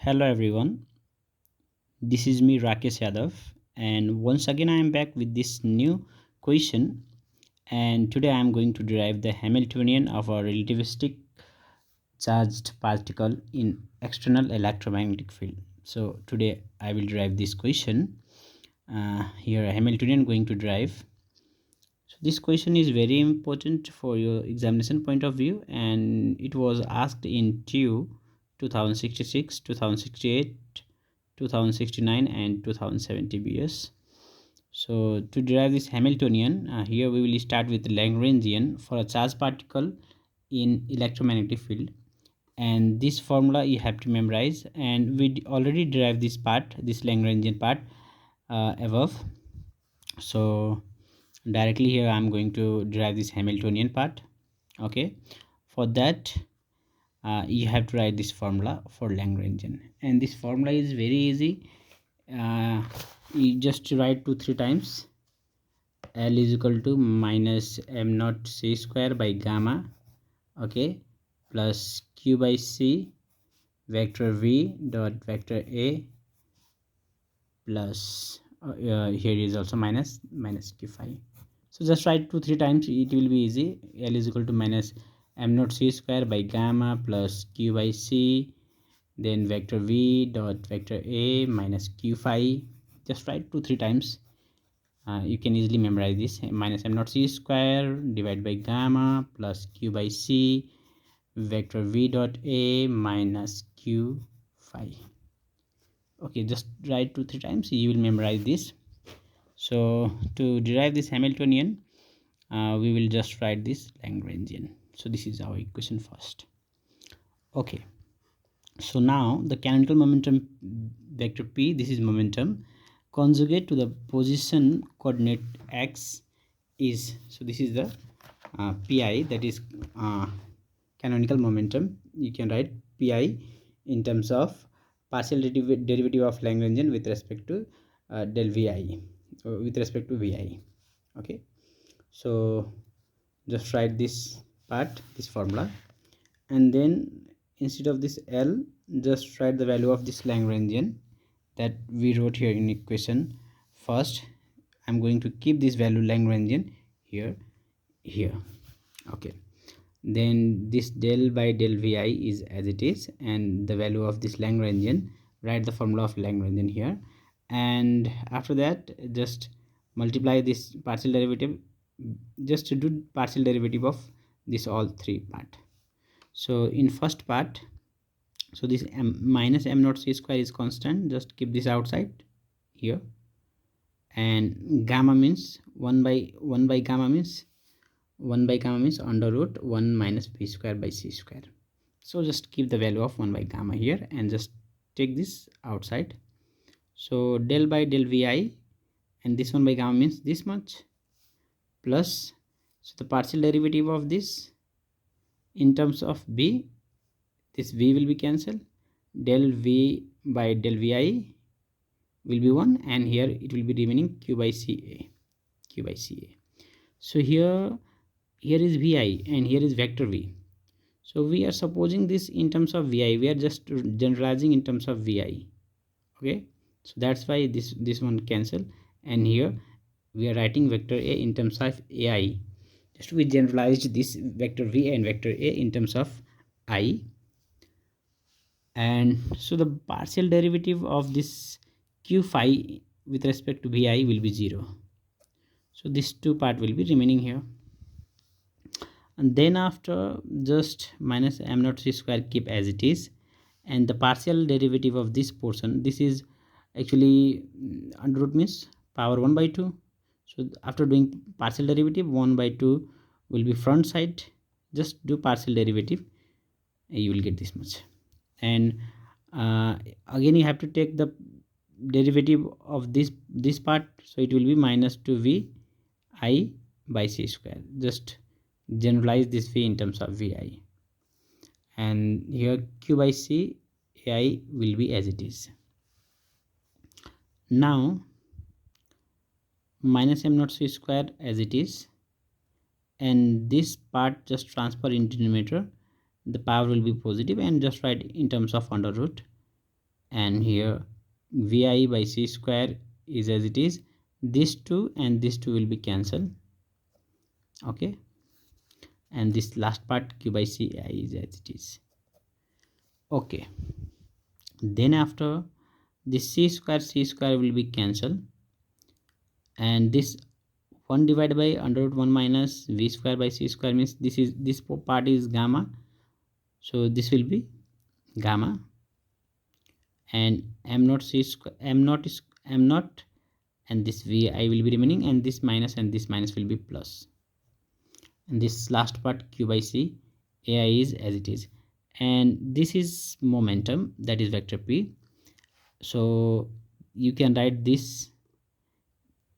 Hello everyone, this is me Rakesh Yadav, and once again I am back with this new question. And today I am going to derive the Hamiltonian of a relativistic charged particle in external electromagnetic field. So today I will derive this question. Here Hamiltonian going to derive. So this question is very important for your examination point of view, and it was asked in TU 2066, 2068, 2069 and 2070 BS. So to derive this Hamiltonian, here we will start with Lagrangian for a charged particle in electromagnetic field, and this formula you have to memorize, and we already derived this part, this Lagrangian part above. So directly here I'm going to derive this Hamiltonian part. Okay, for that you have to write this formula for Lagrangian, and this formula is very easy. You just write 2-3 times. L is equal to minus m naught c square by gamma, okay, plus q by c vector v dot vector a plus here is also minus q phi. So just write 2-3 times, it will be easy. L is equal to minus m naught c square by gamma plus q by c, then vector v dot vector a minus q phi. Just write 2-3 times. You can easily memorize this. Minus m naught c square divided by gamma plus q by c vector v dot a minus q phi. Okay, just write 2-3 times, you will memorize this. So to derive this Hamiltonian, we will just write this Lagrangian. So this is our equation first. Okay, so now the canonical momentum vector p, this is momentum conjugate to the position coordinate x is, so this is the pi, that is canonical momentum. You can write pi in terms of partial derivative of Lagrangian with respect to del vi, with respect to vi. Okay, so just write this part, this formula, and then instead of this L, just write the value of this Lagrangian that we wrote here in equation first. I'm going to keep this value Lagrangian here. Okay, then this del by del vi is as it is, and the value of this Lagrangian, write the formula of Lagrangian here, and after that just multiply this partial derivative, just to do partial derivative of this all three part. So in first part, so this minus m naught c square is constant, just keep this outside here, and gamma means 1 by gamma means under root 1 minus b square by c square. So just keep the value of 1 by gamma here and just take this outside. So del by del vi, and this 1 by gamma means this much, plus, so the partial derivative of this in terms of b, this v will be cancelled, del v by del vi will be 1, and here it will be remaining q by ca. So here is vi and here is vector v. So we are supposing this in terms of vi, we are just generalizing in terms of vi. Okay, so that's why this one cancel, and here we are writing vector a in terms of ai. Just we generalized this vector v and vector a in terms of I, and so the partial derivative of this q phi with respect to vi will be 0. So this two part will be remaining here, and then after just minus m naught c square keep as it is, and the partial derivative of this portion, this is actually under root means power 1 by 2. So after doing partial derivative, 1 by 2 will be front side, just do partial derivative, you will get this much, and again you have to take the derivative of this part, so it will be minus 2v I by c square. Just generalize this v in terms of vi, and here q by c ai will be as it is. Now minus m naught c square as it is, and this part just transfer in denominator, the power will be positive, and just write in terms of under root and here vi by c square is as it is. This 2 and this 2 will be cancelled. Okay, and this last part q by c is as it is. Okay, then after this c square will be cancelled, and this 1 divided by under root 1 minus v square by c square means this part is gamma, so this will be gamma, and m naught c square m naught, and this vi will be remaining, and this minus will be plus, and this last part q by c ai is as it is, and this is momentum, that is vector p. So you can write this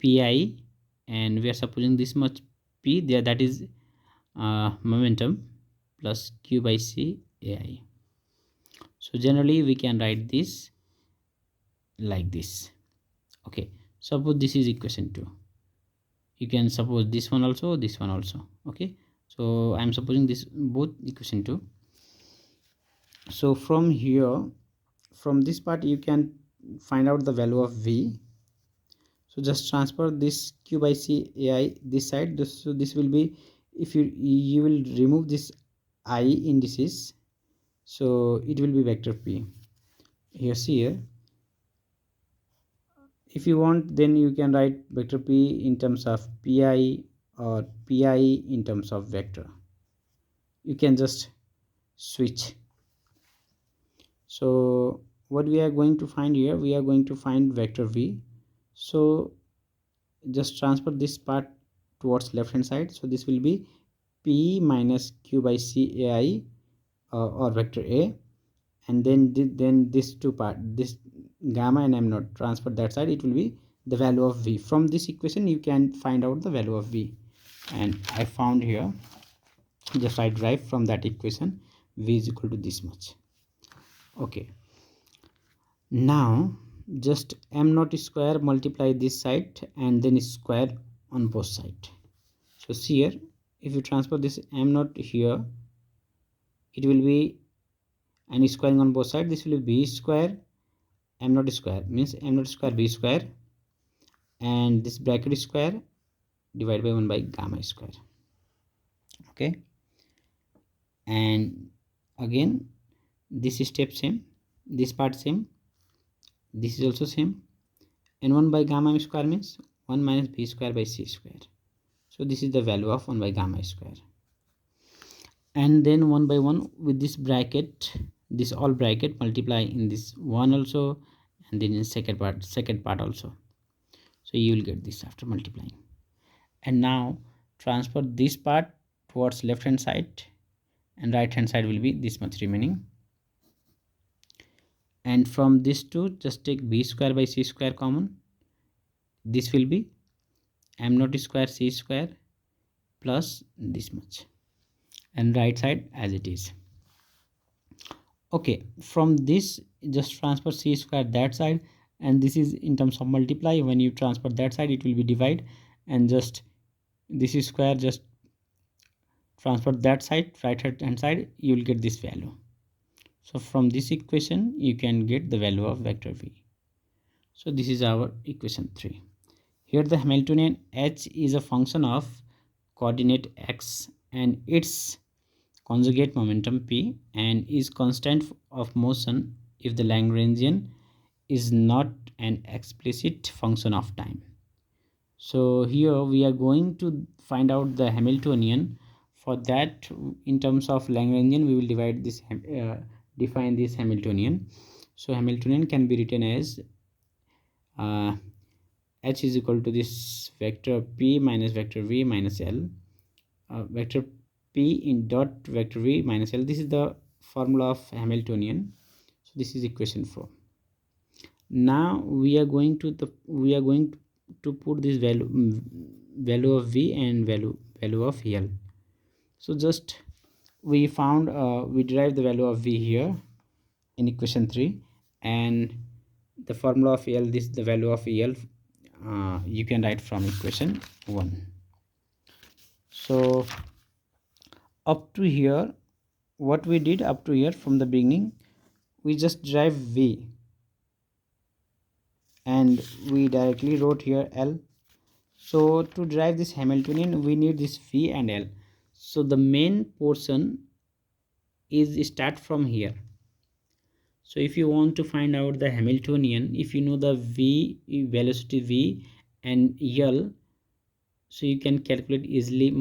pi, and we are supposing this much p there, that is momentum plus q by c ai. So generally we can write this like this. Okay, suppose this is equation 2. You can suppose this one also, this one also. Okay, so I am supposing this both equation 2. So from here, from this part you can find out the value of v. So just transfer this q by c ai this side. So this will be, if you will remove this I indices, so it will be vector p. Here, see here, if you want, then you can write vector p in terms of pi or pi in terms of vector. You can just switch. So what we are going to find here, we are going to find vector v. So just transfer this part towards left hand side. So this will be p minus q by c ai, or vector a, and then this two part, this gamma and m naught, transfer that side, it will be the value of v. From this equation you can find out the value of v, and I found here, just I derive from that equation v is equal to this much. Okay, now just m naught square multiply this side and then square on both sides. So see here, if you transfer this m naught here, it will be, and squaring on both sides, this will be b square m naught square means m naught square b square, and this bracket square divided by 1 by gamma square. Okay, and again this step same, this part same, this is also same, and 1 by gamma square means 1 minus b square by c square. So this is the value of 1 by gamma square, and then 1 by 1 with this bracket, this all bracket multiply in this one also, and then in second part also. So you will get this after multiplying, and now transfer this part towards left hand side, and right hand side will be this much remaining, and from this two just take b square by c square common. This will be m naught square c square plus this much, and right side as it is. Okay, from this just transfer c square that side, and this is in terms of multiply. When you transfer that side, it will be divide, and just this is square, just transfer that side, right hand side, you will get this value. So from this equation you can get the value of vector v. So this is our equation 3. Here the Hamiltonian h is a function of coordinate x and its conjugate momentum p, and is constant of motion if the Lagrangian is not an explicit function of time. So here we are going to find out the Hamiltonian. For that, in terms of Lagrangian, we will define this Hamiltonian. So Hamiltonian can be written as h is equal to this vector p minus vector v minus l, vector p in dot vector v minus l. This is the formula of Hamiltonian. So this is equation 4. Now we are going to put this value of v and value of l. So just we found we derived the value of v here in equation 3, and the formula of l, this the value of l, you can write from equation 1. So up to here, what we did up to here from the beginning, we just derive v. and we directly wrote here L. So to derive this Hamiltonian, we need this V and L. So the main portion is start from here. So if you want to find out the Hamiltonian, if you know the V velocity V and L, so you can calculate easily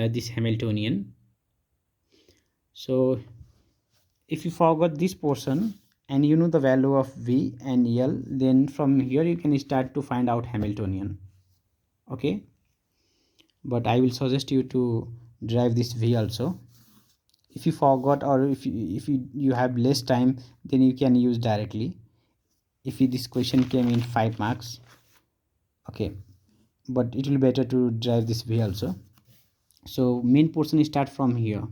this Hamiltonian. So if you forgot this portion and you know the value of V and L, then from here you can start to find out Hamiltonian. Okay, but I will suggest you to derive this V also. If you forgot, or if you have less time, then you can use directly. If this question came in 5 marks, okay, but it will be better to derive this V also. So main portion start from here.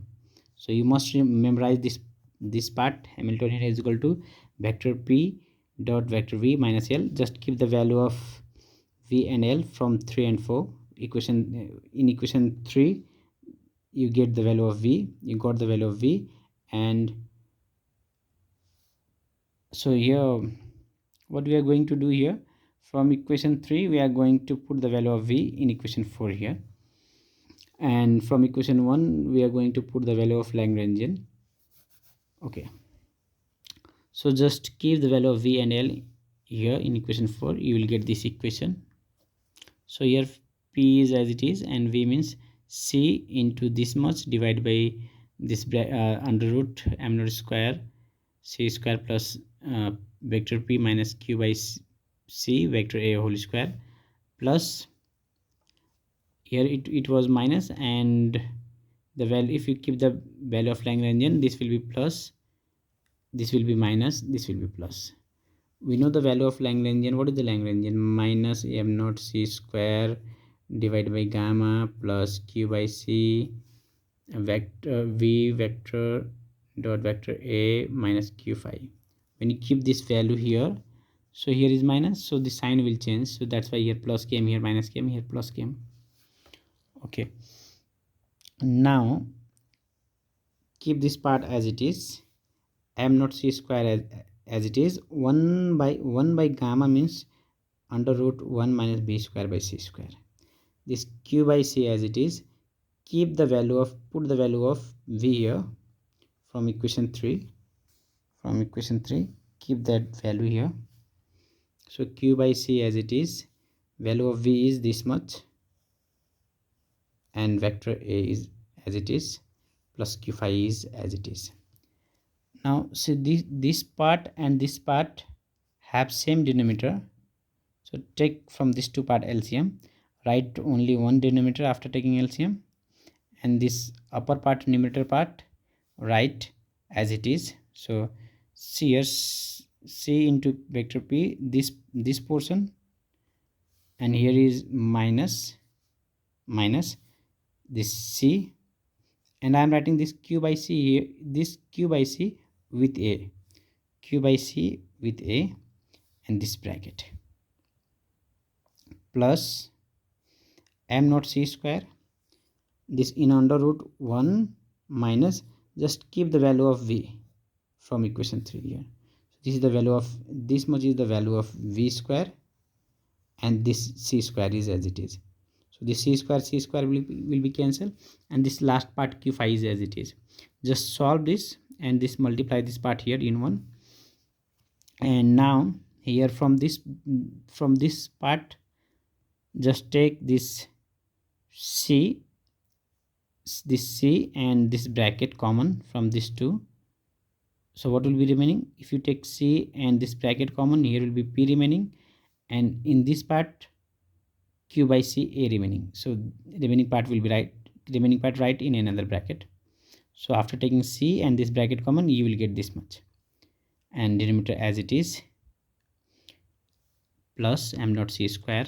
So you must memorize this part. Hamiltonian is equal to vector P dot vector V minus L. Just keep the value of V and L from 3 and 4. In equation 3 you get the value of V, you got the value of V, and so here what we are going to do here, from equation 3 we are going to put the value of V in equation 4 here, and from equation 1 we are going to put the value of Lagrangian. Okay, so just keep the value of V and L here in equation 4, you will get this equation. So here P is as it is, and V means C into this much divided by this under root m naught square C square plus vector P minus Q by C vector A whole square, plus here it was minus, and the value, if you keep the value of Lagrangian, this will be plus, this will be minus, this will be plus. We know the value of Lagrangian. What is the Lagrangian? Minus m naught C square divided by gamma plus Q by C vector V vector dot vector A minus Q phi. When you keep this value here, so here is minus, so the sign will change, so that's why here plus came, here minus came, here plus came. Okay, now keep this part as it is, m naught C square as it is. 1 by gamma means under root 1 minus B square by C square. This Q by C as it is, keep the value of, put the value of V here from equation 3, keep that value here. So Q by C as it is, value of V is this much, and vector A is as it is, plus Q phi is as it is. Now see this part and this part have same denominator, so take from these two part LCM, write only one denominator after taking LCM, and this upper part, numerator part, write as it is. So see here C into vector P, this portion, and here is minus this C, and I am writing this Q by C here, this Q by C with A, and this bracket, plus m naught C square, this in under root 1 minus, just keep the value of V from equation 3 here. So this is the value of, this much is the value of V square, and this C square is as it is. So this C square will be cancelled, and this last part Q phi is as it is. Just solve this, and this multiply this part here in 1, and now here from this part, just take this C and this bracket common from these two. So what will be remaining? If you take C and this bracket common, here will be P remaining, and in this part Q by C A remaining. So remaining part will be right in another bracket. So after taking C and this bracket common, you will get this much, and denominator as it is, plus m dot C square,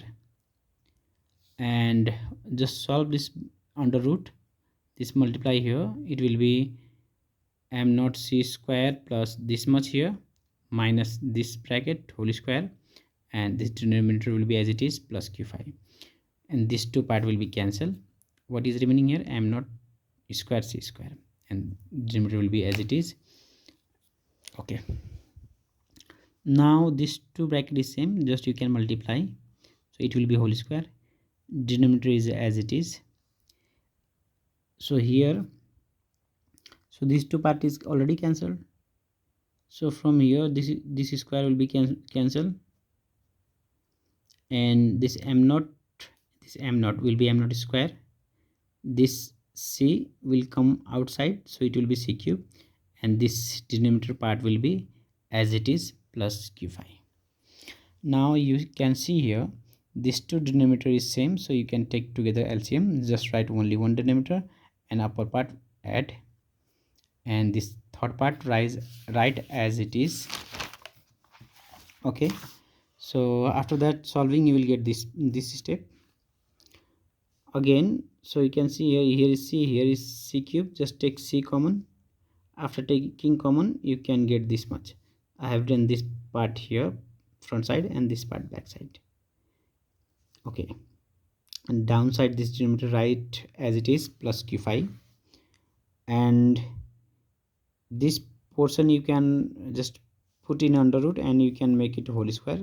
and just solve this under root, this multiply here, it will be m naught C square plus this much here minus this bracket whole square, and this denominator will be as it is, plus Q phi, and this two part will be cancelled. What is remaining here? M naught square C square, and denominator will be as it is. Okay, Now this two bracket is same, just you can multiply, so it will be whole square. Denominator is as it is. So here, so these two part is already cancelled. So from here, this square will be cancelled, and this m naught will be m naught square. This c will come outside, so it will be c cube, and this denominator part will be as it is plus q phi. Now you can see here this two denominator is same, so you can take together LCM. Just write only one denominator and upper part add, and this third part write as it is. Okay, so after that solving you will get this step again. So you can see here is c, here is c cube. Just take c common. After taking common you can get this much. I have done this part here front side and this part back side. Okay, and downside this denominator write as it is plus q phi, and this portion you can just put in under root and you can make it whole square.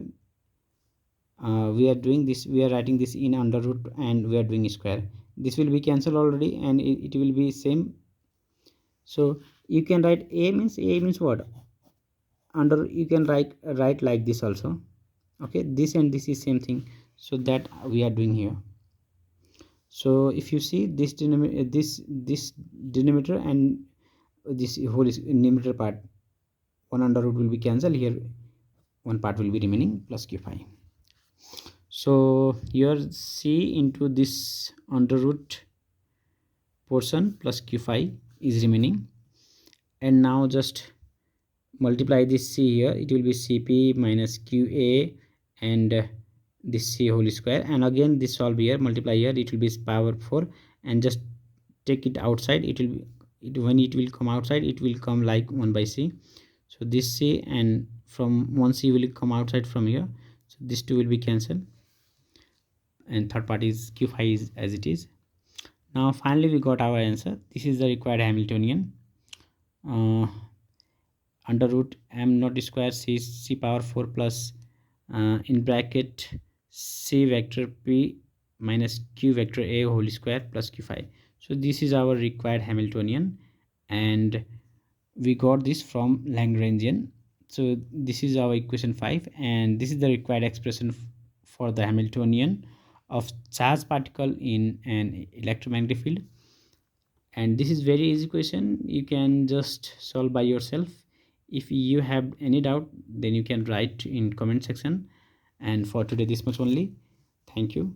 We are doing this, we are writing this in under root and we are doing square. This will be cancelled already and it will be same. So you can write a means what, under you can write like this also. Okay, this and this is same thing, so that we are doing here. So if you see this denominator, this denominator and this whole numerator part, one under root will be cancelled, here one part will be remaining plus q phi. So here c into this under root portion plus q phi is remaining, and now just multiply this c here, it will be cp minus qa and this c whole square, and again this solve here, multiply here, it will be power 4, and just take it outside, it will be when it will come outside it will come like 1 by c. So this c and from 1 c will come outside from here, so this two will be cancelled, and third part is q phi is as it is. Now finally we got our answer. This is the required Hamiltonian. Under root m naught square c power 4 plus in bracket c vector p minus q vector a whole square plus q phi. So this is our required Hamiltonian, and we got this from Lagrangian. So this is our equation 5, and this is the required expression for the Hamiltonian of charged particle in an electromagnetic field. And this is very easy question, you can just solve by yourself. If you have any doubt, then you can write in comment section. And for today this much only. Thank you.